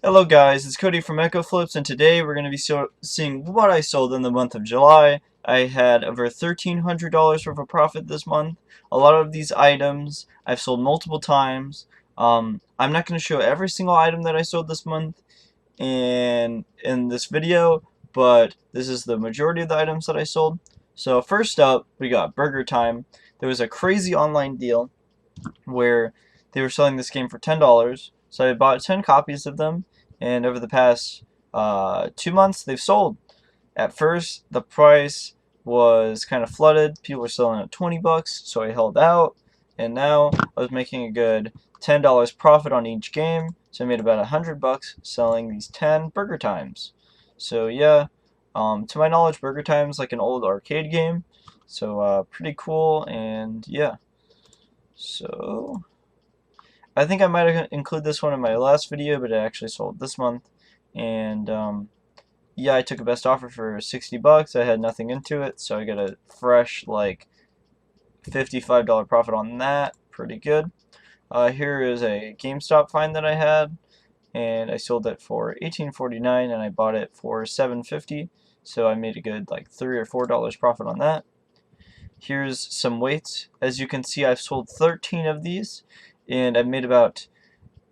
Hello guys, it's Cody from Echo Flips, and today we're going to be seeing what I sold in the month of July. I had over $1,300 worth of profit this month. A lot of these items I've sold multiple times. I'm not going to show every single item that I sold this month in this video, but this is the majority of the items that I sold. So first up, we got Burger Time. There was a crazy online deal where they were selling this game for $10. So I bought 10 copies of them, and over the past 2 months, they've sold. At first, the price was kind of flooded. People were selling at 20 bucks, so I held out, and now I was making a good $10 profit on each game. So I made about 100 bucks selling these 10 Burger Times. So yeah, to my knowledge, Burger Time's like an old arcade game, so pretty cool, and yeah. So I think I might have included this one in my last video, but it actually sold this month. And yeah, I took a best offer for 60 bucks. I had nothing into it, so I got a fresh like $55 profit on that. Pretty good. Here is a GameStop find that I had, and I sold it for $18.49, and I bought it for $7.50. So I made a good like $3 or $4 profit on that. Here's some weights. As you can see, I've sold 13 of these, and I've made about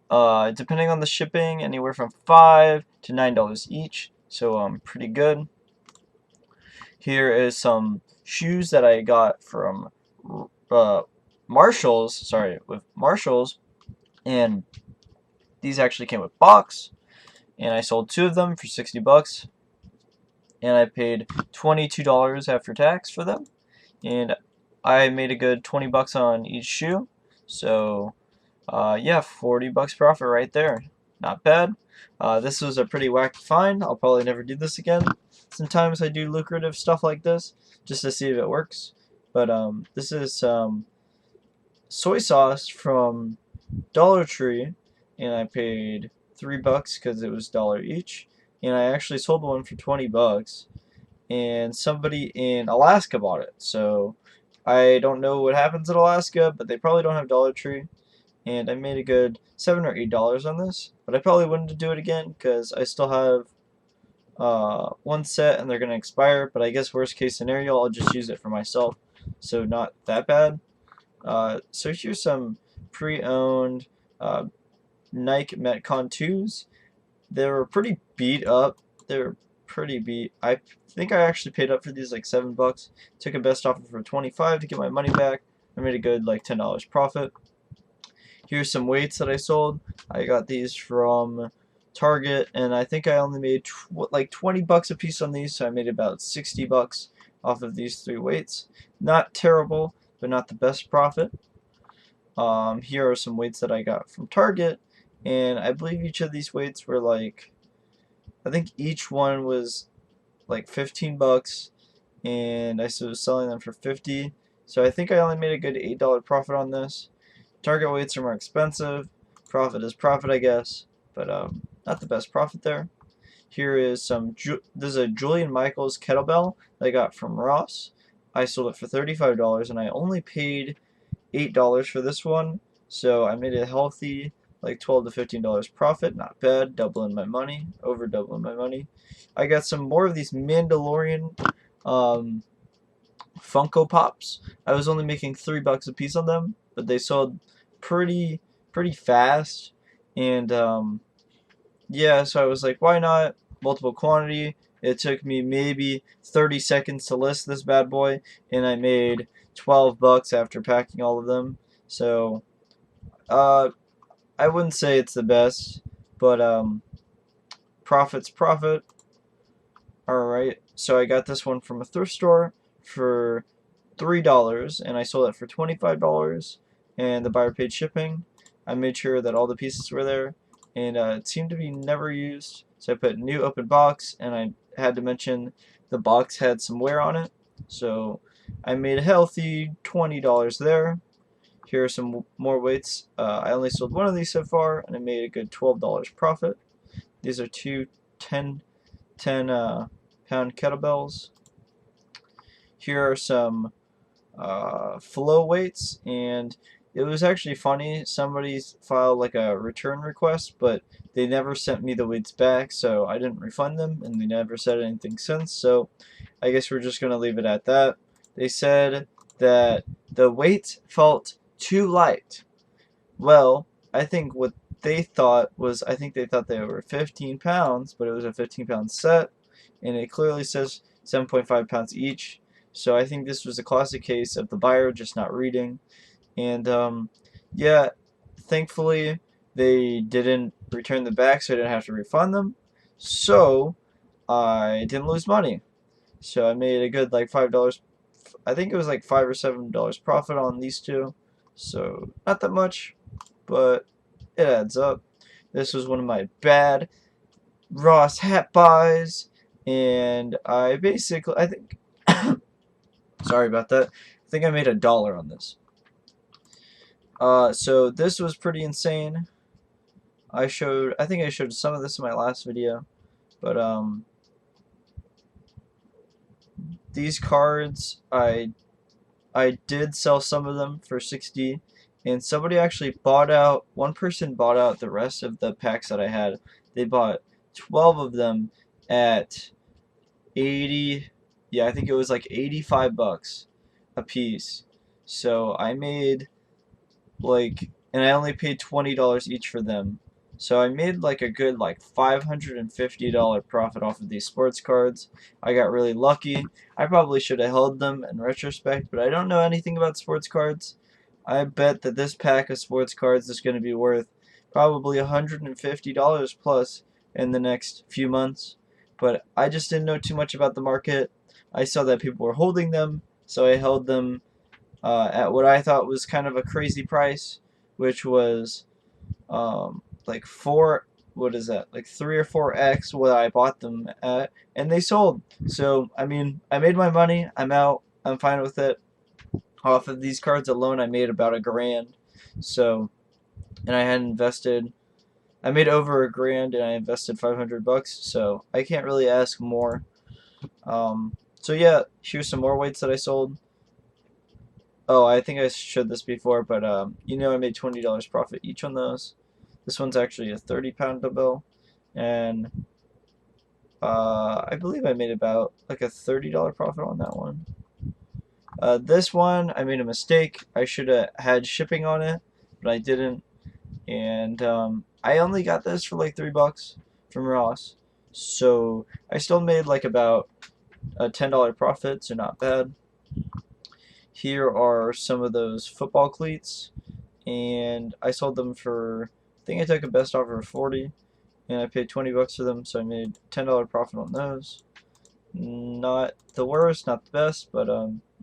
depending on the shipping, anywhere from $5 to $9 each, so pretty good. Here is some shoes that I got from uh, Marshalls, sorry, with Marshalls, and these actually came with box, and I sold two of them for 60 bucks, and I paid $22 after tax for them, and I made a good 20 bucks on each shoe, so yeah, 40 bucks profit right there. Not bad. This was a pretty wacky find. I'll probably never do this again. Sometimes I do lucrative stuff like this just to see if it works. But this is soy sauce from Dollar Tree, and I paid 3 bucks because it was $1 each. And I actually sold one for 20 bucks, and somebody in Alaska bought it. So I don't know what happens in Alaska, but they probably don't have Dollar Tree, and I made a good $7 or $8 on this. But I probably wouldn't do it again because I still have one set and they're gonna expire. But I guess worst case scenario, I'll just use it for myself, so not that bad. So here's some pre-owned uh, Nike Metcon 2s. They were pretty beat up. They were pretty beat. I think I actually paid up for these like 7 bucks. Took a best offer for 25 to get my money back. I made a good like $10 profit. Here's some weights that I sold. I got these from Target, and I think I only made like 20 bucks a piece on these, so I made about 60 bucks off of these three weights. Not terrible, but not the best profit. Here are some weights that I got from Target, and I believe each of these weights were like, I think each one was like 15 bucks, and I was selling them for 50. So I think I only made a good $8 profit on this. Target weights are more expensive. Profit is profit, I guess, but not the best profit there. Here is this is a Julian Michaels kettlebell that I got from Ross. I sold it for $35, and I only paid $8 for this one, so I made a healthy like $12 to $15 profit. Not bad, doubling my money, over doubling my money. I got some more of these Mandalorian um, Funko Pops. I was only making 3 bucks a piece on them, but they sold pretty pretty fast, and yeah, so I was like, why not multiple quantity? It took me maybe 30 seconds to list this bad boy, and I made 12 bucks after packing all of them. So uh, I wouldn't say it's the best, but profit's profit. Alright, so I got this one from a thrift store for $3, and I sold it for $25, and the buyer paid shipping. I made sure that all the pieces were there, and it seemed to be never used, so I put new open box, and I had to mention the box had some wear on it, so I made a healthy $20 there. Here are some more weights. I only sold one of these so far, and I made a good $12 profit. These are two 10 pound kettlebells. Here are some flow weights, and it was actually funny. Somebody filed like a return request, but they never sent me the weights back, so I didn't refund them, and they never said anything since. So I guess we're just gonna leave it at that. They said that the weight felt too light. Well, I think what they thought was, I think they thought they were 15 pounds, but it was a 15-pound set, and it clearly says 7.5 pounds each. So I think this was a classic case of the buyer just not reading. And yeah, thankfully they didn't return them back, so I didn't have to refund them. So I didn't lose money. So I made a good like $5. I think it was like $5 or $7 profit on these two. So not that much, but it adds up. This was one of my bad Ross hat buys, and I think, sorry about that. I think I made $1 on this. So this was pretty insane. I think I showed some of this in my last video, but these cards, I did sell some of them for 60, and somebody actually bought out, one person bought out the rest of the packs that I had. They bought 12 of them at 80, yeah, I think it was like 85 bucks a piece. So I made like, and I only paid $20 each for them. So I made like a good like $550 profit off of these sports cards. I got really lucky. I probably should have held them in retrospect, but I don't know anything about sports cards. I bet that this pack of sports cards is going to be worth probably $150 plus in the next few months. But I just didn't know too much about the market. I saw that people were holding them, so I held them at what I thought was kind of a crazy price, which was like what is that, like 3 or 4x what I bought them at, and they sold. So I mean, I made my money. I'm out. I'm fine with it. Off of these cards alone, I made about $1,000. So, and I made over $1,000, and I invested 500 bucks. So I can't really ask more. So yeah, here's some more weights that I sold. Oh, I think I showed this before, but you know, I made $20 profit each on those. This one's actually a 30-pound dumbbell, and I believe I made about like a $30 profit on that one. This one, I made a mistake. I should have had shipping on it, but I didn't, and I only got this for like $3 from Ross, so I still made like about a $10 profit, so not bad. Here are some of those football cleats, and I sold them for, I think I took a best offer of 40, and I paid 20 bucks for them, so I made $10 profit on those. Not the worst, not the best, but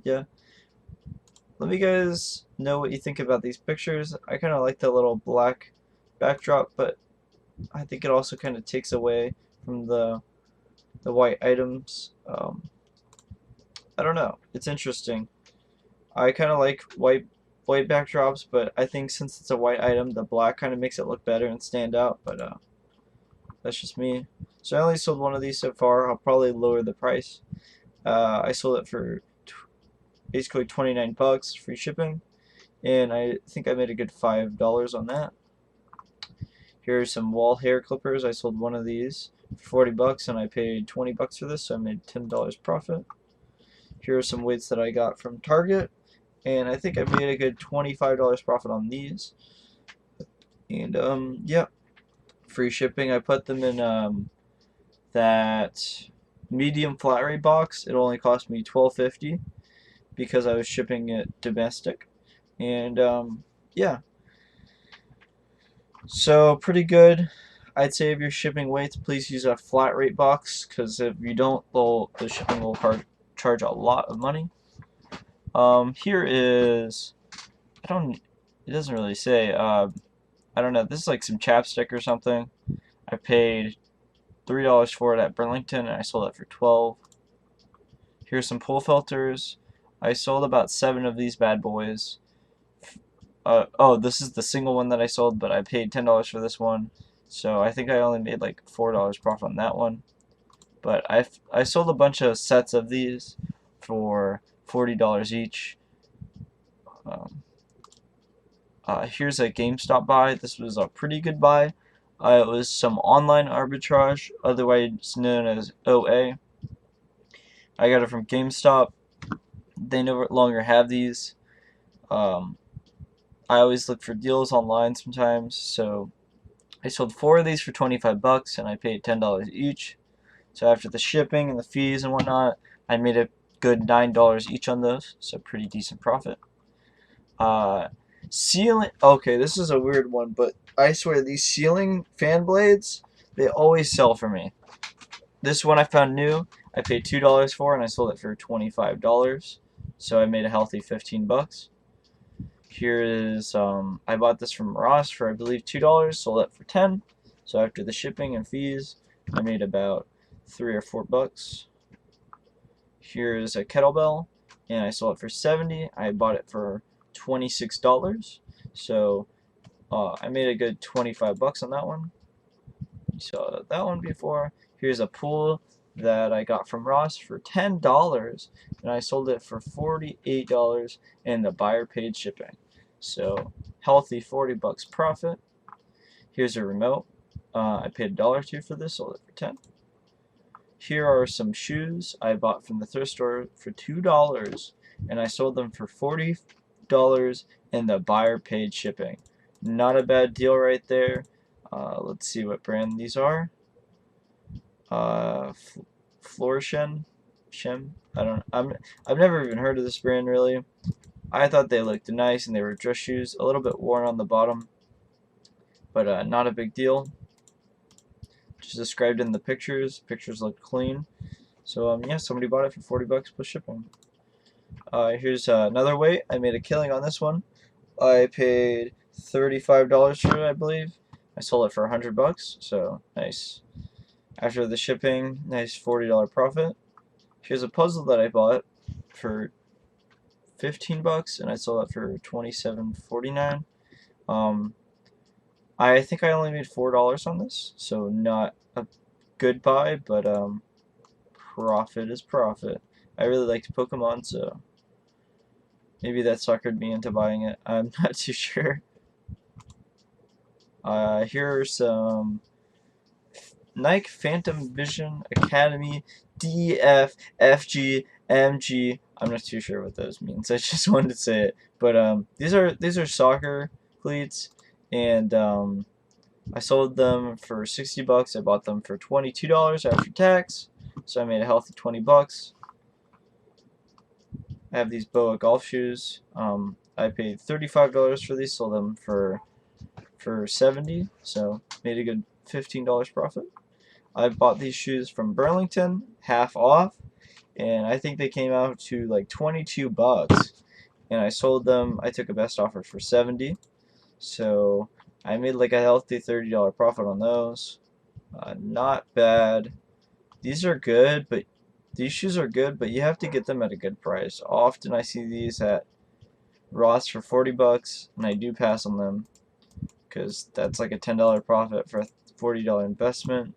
yeah. Let me guys know what you think about these pictures. I kind of like the little black backdrop, but I think it also kind of takes away from the white items. I don't know. It's interesting. I kind of like white backdrops, but I think since it's a white item, the black kind of makes it look better and stand out. But that's just me. So I only sold one of these so far. I'll probably lower the price. I sold it for basically 29 bucks, free shipping, and I think I made a good $5 on that. Here's some wall hair clippers. I sold one of these for 40 bucks, and I paid 20 bucks for this, so I made $10 profit. Here are some weights that I got from Target, and I think I made a good $25 profit on these. And yeah, free shipping. I put them in that medium flat rate box. It only cost me $12.50 because I was shipping it domestic, and yeah, so pretty good. I'd say if you're shipping weights, please use a flat rate box, because if you don't, the shipping will charge a lot of money. Here is, it doesn't really say, I don't know, this is like some chapstick or something. I paid $3 for it at Burlington, and I sold it for 12. Here's some pool filters. I sold about 7 of these bad boys. Oh, this is the single one that I sold, but I paid $10 for this one, so I think I only made like $4 profit on that one. But I sold a bunch of sets of these for $40 each. Here's a GameStop buy. This was a pretty good buy. It was some online arbitrage, otherwise known as OA. I got it from GameStop. They no longer have these. Um, I always look for deals online sometimes, so I sold 4 of these for 25 bucks and I paid $10 each. So after the shipping and the fees and whatnot, I made a good $9 each on those, so pretty decent profit. Ceiling. Okay, this is a weird one, but I swear these ceiling fan blades, they always sell for me. This one I found new. I paid $2 for, and I sold it for $25. So I made a healthy 15 bucks. Here is I bought this from Ross for I believe $2, sold it for 10. So after the shipping and fees, I made about 3 or 4 bucks. Here's a kettlebell, and I sold it for 70. I bought it for $26. So I made a good 25 bucks on that one. You saw that one before. Here's a pool that I got from Ross for $10, and I sold it for $48, and the buyer paid shipping. So healthy 40 bucks profit. Here's a remote. I paid $1 for this, sold it for 10. Here are some shoes I bought from the thrift store for $2, and I sold them for $40, and the buyer paid shipping. Not a bad deal right there. Let's see what brand these are. Florshen, I've never even heard of this brand really. I thought they looked nice and they were dress shoes, a little bit worn on the bottom, but not a big deal. Just described in the pictures. Pictures look clean. So yeah, somebody bought it for 40 bucks plus shipping. Here's another weight. I made a killing on this one. I paid $35 for it, I believe. I sold it for 100 bucks, so nice. After the shipping, nice $40 profit. Here's a puzzle that I bought for 15 bucks, and I sold it for $27.49. I think I only made $4 on this, so not a good buy, but profit is profit. I really liked Pokemon, so maybe that suckered me into buying it. I'm not too sure. Here are some Nike Phantom Vision Academy DFFG MG. I'm not too sure what those means. I just wanted to say it. But these are soccer cleats, and I sold them for 60 bucks. I bought them for $22 after tax, so I made a healthy 20 bucks. I have these BOA golf shoes. I paid $35 for these, sold them for 70, so made a good $15 profit. I bought these shoes from Burlington, half off, and I think they came out to like 22 bucks. And I sold them, I took a best offer for 70. So I made like a healthy $30 profit on those. Not bad. These are good, but these shoes are good, but you have to get them at a good price. Often I see these at Ross for 40 bucks, and I do pass on them because that's like a $10 profit for a $40 investment.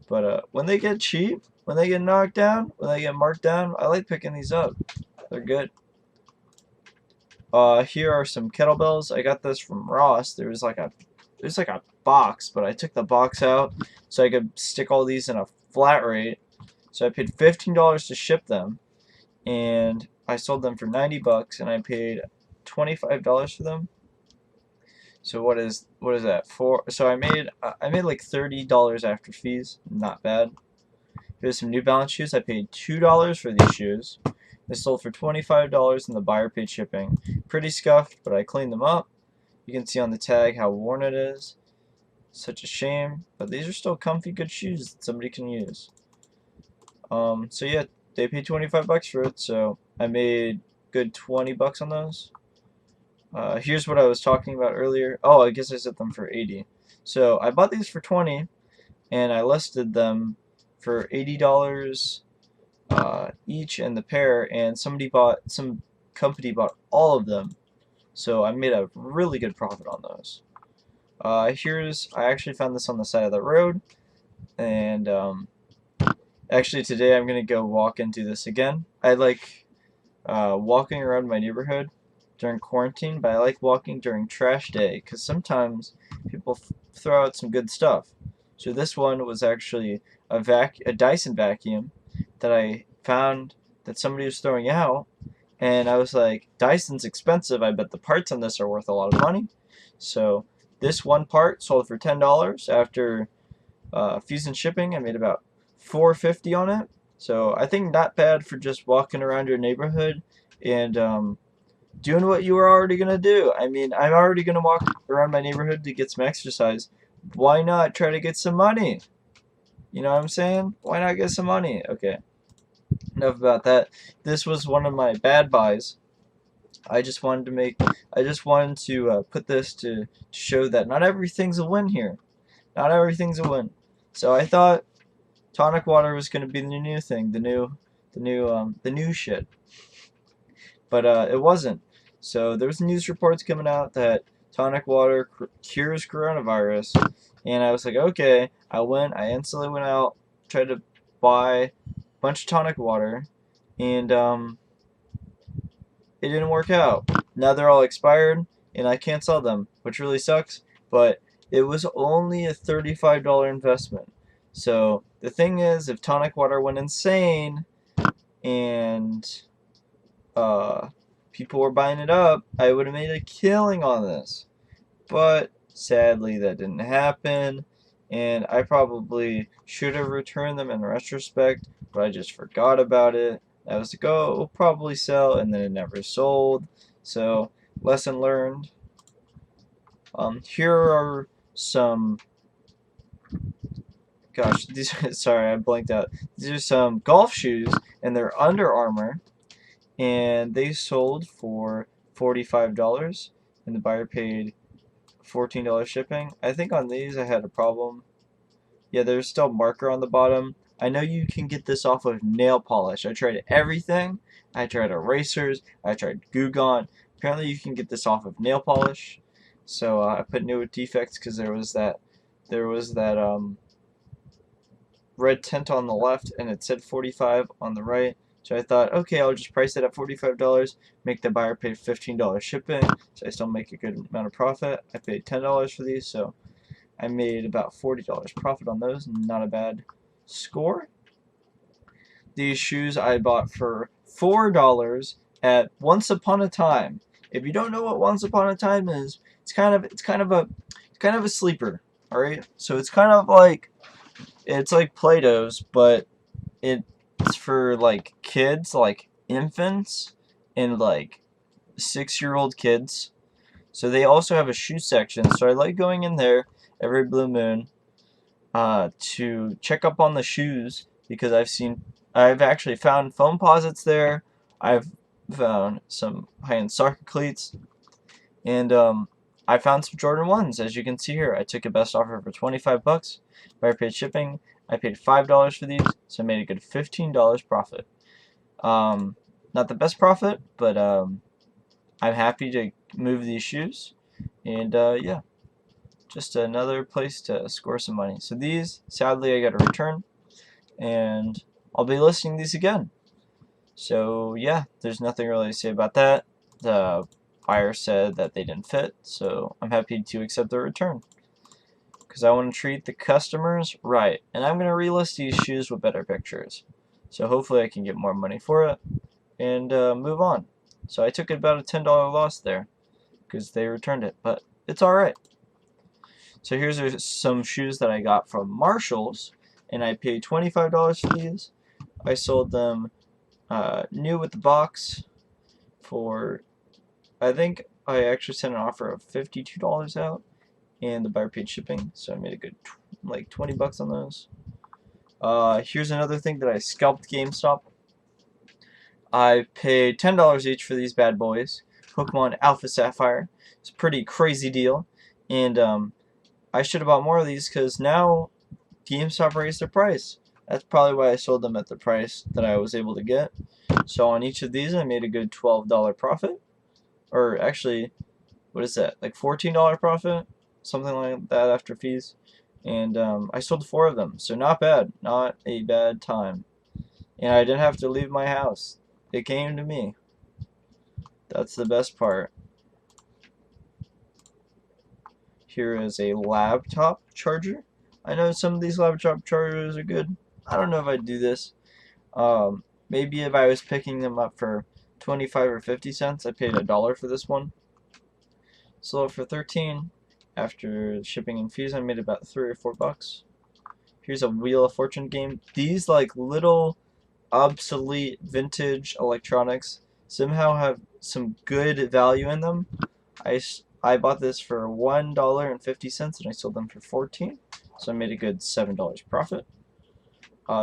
But when they get cheap, when they get knocked down, when they get marked down, I like picking these up. They're good. Here are some kettlebells. I got this from Ross. There's like a box, but I took the box out so I could stick all these in a flat rate. So I paid $15 to ship them, and I sold them for 90 bucks, and I paid $25 for them. So what is that for? So I made like $30 after fees. Not bad. Here's some New Balance shoes. I paid $2 for these shoes. They sold for $25 and the buyer paid shipping. Pretty scuffed, but I cleaned them up. You can see on the tag how worn it is. Such a shame, but these are still comfy, good shoes that somebody can use. So yeah, they paid 25 bucks for it, so I made good 20 bucks on those. Here's what I was talking about earlier. Oh, I guess I set them for 80. So I bought these for 20, and I listed them for $80 each in the pair, and some company bought all of them. So I made a really good profit on those. I actually found this on the side of the road, and actually today I'm gonna go walk and do this again. I like walking around my neighborhood during quarantine, but I like walking during trash day because sometimes people throw out some good stuff. So this one was actually a Dyson vacuum that I found that somebody was throwing out, and I was like, Dyson's expensive. I bet the parts on this are worth a lot of money. So this one part sold for $10 after fees and shipping. I made about $4.50 on it. So I think not bad for just walking around your neighborhood and doing what you were already gonna do. I mean, I'm already gonna walk around my neighborhood to get some exercise. Why not try to get some money? You know what I'm saying? Why not get some money? Okay, enough about that. This was one of my bad buys. I just wanted to put this to show that not everything's a win here. Not everything's a win. So I thought tonic water was going to be the new thing, the new shit. But it wasn't. So there was news reports coming out that tonic water cures coronavirus, and I was like, okay. I instantly went out, tried to buy a bunch of tonic water, and it didn't work out. Now they're all expired, and I can't sell them, which really sucks. But it was only a $35 investment. So the thing is, if tonic water went insane and people were buying it up, I would have made a killing on this. But sadly, that didn't happen, and I probably should have returned them in retrospect, but I just forgot about it. I was like, oh, it will probably sell, and then it never sold. So, lesson learned. Here are some. Gosh, these. Sorry, I blanked out. These are some golf shoes, and they're Under Armour, and they sold for $45, and the buyer paid $14 shipping. I think on these I had a problem. Yeah, there's still marker on the bottom. I know you can get this off of nail polish. I tried everything. I tried erasers. I tried Goo Gone. Apparently you can get this off of nail polish. So I put no defects because there was that red tint on the left and it said 45 on the right. So I thought, okay, I'll just price it at $45, make the buyer pay $15 shipping, so I still make a good amount of profit. I paid $10 for these, so I made about $40 profit on those. Not a bad score. These shoes I bought for $4 at Once Upon a Time. If you don't know what Once Upon a Time is, it's kind of a sleeper. All right, so it's like Play-Doh's, but it's for like kids, like infants and like 6-year-old kids. So they also have a shoe section. So I like going in there every blue moon to check up on the shoes because I've actually found foam posits there. I've found some high-end soccer cleats, and I found some Jordan 1s, as you can see here. I took a best offer for $25. Buyer paid shipping. I paid $5 for these, so I made a good $15 profit. Not the best profit, but I'm happy to move these shoes, and yeah, just another place to score some money. So these, sadly, I got a return, and I'll be listing these again. So yeah, there's nothing really to say about that. The buyer said that they didn't fit, so I'm happy to accept the return because I want to treat the customers right, and I'm going to relist these shoes with better pictures. So hopefully I can get more money for it and move on. So I took about a $10 loss there because they returned it, but it's alright. So here's some shoes that I got from Marshalls, and I paid $25 for these. I sold them new with the box for, I think I actually sent an offer of $52 out, and the buyer paid shipping, so I made a good like $20 on those. Here's another thing that I scalped GameStop. I paid $10 each for these bad boys. Pokemon Alpha Sapphire. It's a pretty crazy deal, and I should have bought more of these because now GameStop raised their price. That's probably why I sold them at the price that I was able to get. So on each of these I made a good $12 profit. Or actually, what is that? Like $14 profit? Something like that after fees. And I sold 4 of them. So not bad. Not a bad time. And I didn't have to leave my house. It came to me. That's the best part. Here is a laptop charger. I know some of these laptop chargers are good. I don't know if I'd do this. Maybe if I was picking them up for 25 or 50 cents, I paid $1 for this one. So for 13, after shipping and fees, I made about 3 or 4 bucks. Here's a Wheel of Fortune game. These like little obsolete vintage electronics somehow have some good value in them. I bought this for $1.50 and I sold them for 14, so I made a good $7 profit.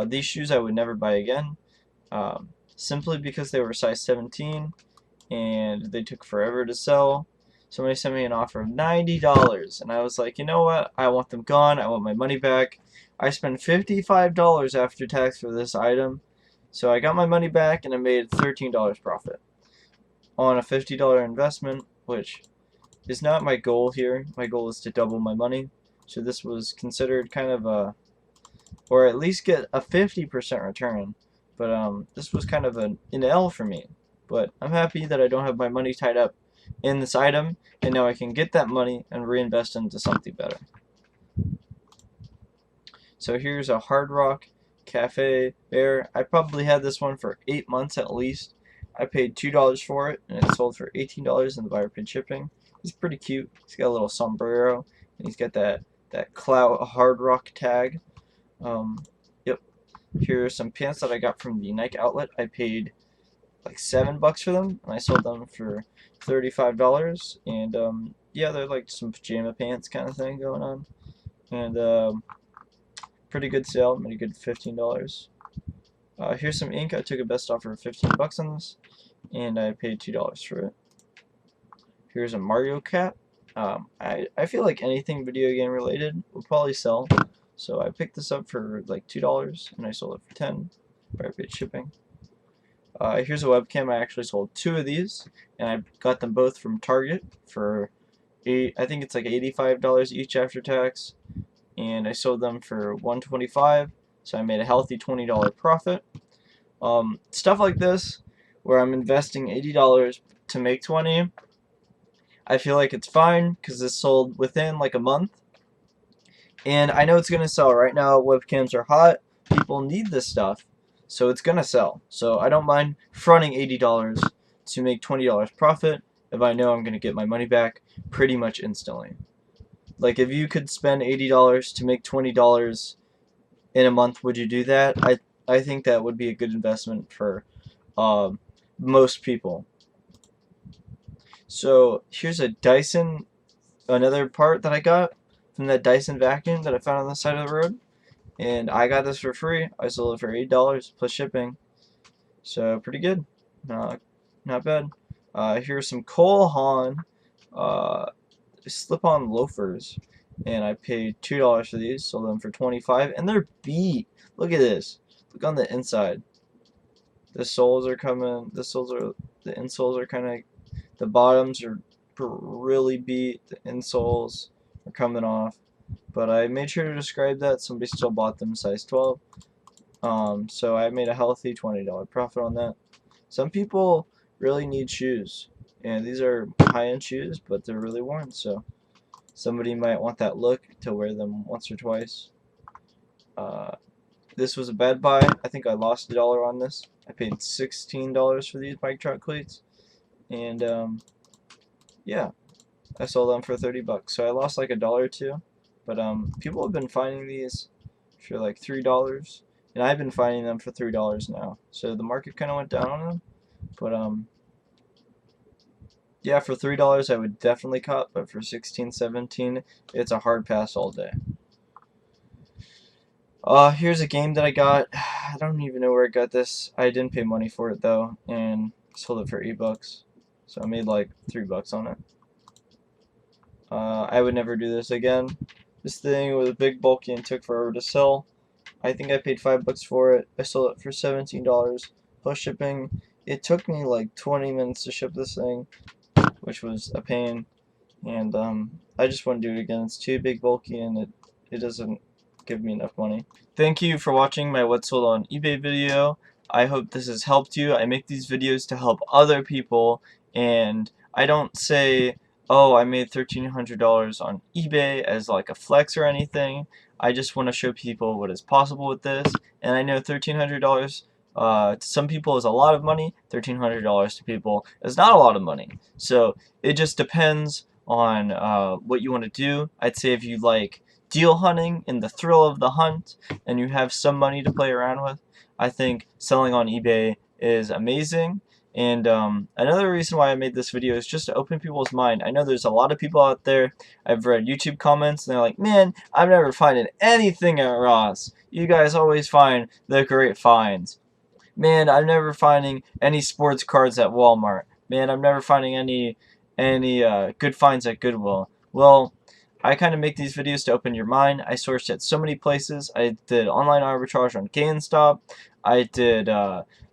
These shoes I would never buy again, simply because they were size 17 and they took forever to sell. Somebody sent me an offer of $90 and I was like, you know what, I want them gone, I want my money back. I spent $55 after tax for this item, so I got my money back and I made $13 profit on a $50 investment, which is not my goal here. My goal is to double my money, so this was considered kind of a, or at least get a 50% return, but this was kind of an L for me. But I'm happy that I don't have my money tied up in this item, and now I can get that money and reinvest into something better. So here's a Hard Rock Cafe Bear. I probably had this one for 8 months at least. I paid $2 for it, and it sold for $18, and the buyer paid shipping. He's pretty cute. He's got a little sombrero, and he's got that clout Hard Rock tag. Yep. Here are some pants that I got from the Nike outlet. I paid like $7 for them, and I sold them for $35. And yeah, they're like some pajama pants kind of thing going on. And pretty good sale. Made a good $15. Here's some ink. I took a best offer of $15 on this, and I paid $2 for it. Here's a Mario Cat. I feel like anything video game related will probably sell, so I picked this up for like $2 and I sold it for 10, but I paid shipping. Here's a webcam. I actually sold 2 of these, and I got them both from Target for I think it's like $85 each after tax, and I sold them for $125, so I made a healthy $20 profit. Stuff like this, where I'm investing $80 to make 20, I feel like it's fine because this sold within like a month, and I know it's gonna sell. Right now webcams are hot, people need this stuff, so it's gonna sell. So I don't mind fronting $80 to make $20 profit if I know I'm gonna get my money back pretty much instantly. Like, if you could spend $80 to make $20 in a month, would you do that? I think that would be a good investment for most people. So here's a Dyson, another part that I got from that Dyson vacuum that I found on the side of the road, and I got this for free. I sold it for $8 plus shipping, so pretty good. Not bad. Here's some Cole Haan slip-on loafers, and I paid $2 for these. Sold them for $25, and they're beat. Look at this. Look on the inside. The soles are coming. The insoles are kind of. The bottoms are really beat. The insoles are coming off. But I made sure to describe that. Somebody still bought them size 12. So I made a healthy $20 profit on that. Some people really need shoes, and these are high-end shoes, but they're really worn. So somebody might want that look to wear them once or twice. This was a bad buy. I think I lost $1 on this. I paid $16 for these bike track cleats. And yeah, I sold them for $30. So I lost like $1 or $2, but people have been finding these for like $3, and I've been finding them for $3 now. So the market kind of went down on them, but yeah, for $3 I would definitely cut, but for $16, $17, it's a hard pass all day. Here's a game that I got. I don't even know where I got this. I didn't pay money for it though, and sold it for $8. So I made like $3 on it. I would never do this again. This thing was big, bulky, and took forever to sell. I think I paid $5 for it. I sold it for $17 plus shipping. It took me like 20 minutes to ship this thing, which was a pain. And I just wouldn't do it again. It's too big, bulky, and it doesn't give me enough money. Thank you for watching my What Sold on eBay video. I hope this has helped you. I make these videos to help other people, And I don't say, oh, I made $1,300 on eBay as like a flex or anything. I just want to show people what is possible with this. And I know $1,300 to some people is a lot of money. $1,300 to people is not a lot of money. So it just depends on what you want to do. I'd say if you like deal hunting and the thrill of the hunt and you have some money to play around with, I think selling on eBay is amazing. And another reason why I made this video is just to open people's mind. I know there's a lot of people out there, I've read YouTube comments, and they're like, man, I'm never finding anything at Ross. You guys always find the great finds. Man, I'm never finding any sports cards at Walmart. Man, I'm never finding any good finds at Goodwill. Well, I kind of make these videos to open your mind. I sourced at so many places. I did online arbitrage on GameStop. I did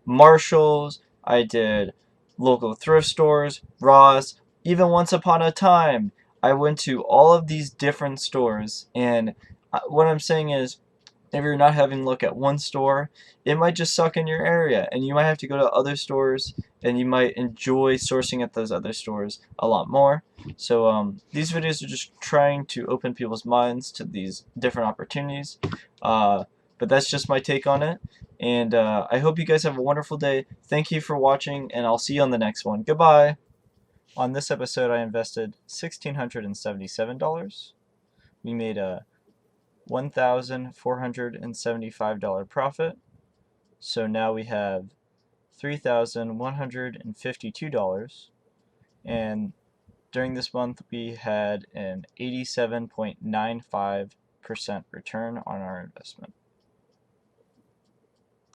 Marshalls. I did local thrift stores, Ross. Even once upon a time, I went to all of these different stores. And what I'm saying is, if you're not having a look at one store, it might just suck in your area, and you might have to go to other stores, and you might enjoy sourcing at those other stores a lot more. So these videos are just trying to open people's minds to these different opportunities. But that's just my take on it, and I hope you guys have a wonderful day. Thank you for watching, and I'll see you on the next one. Goodbye! On this episode, I invested $1,677. We made a $1,475 profit. So now we have $3,152, and during this month we had an 87.95% return on our investment.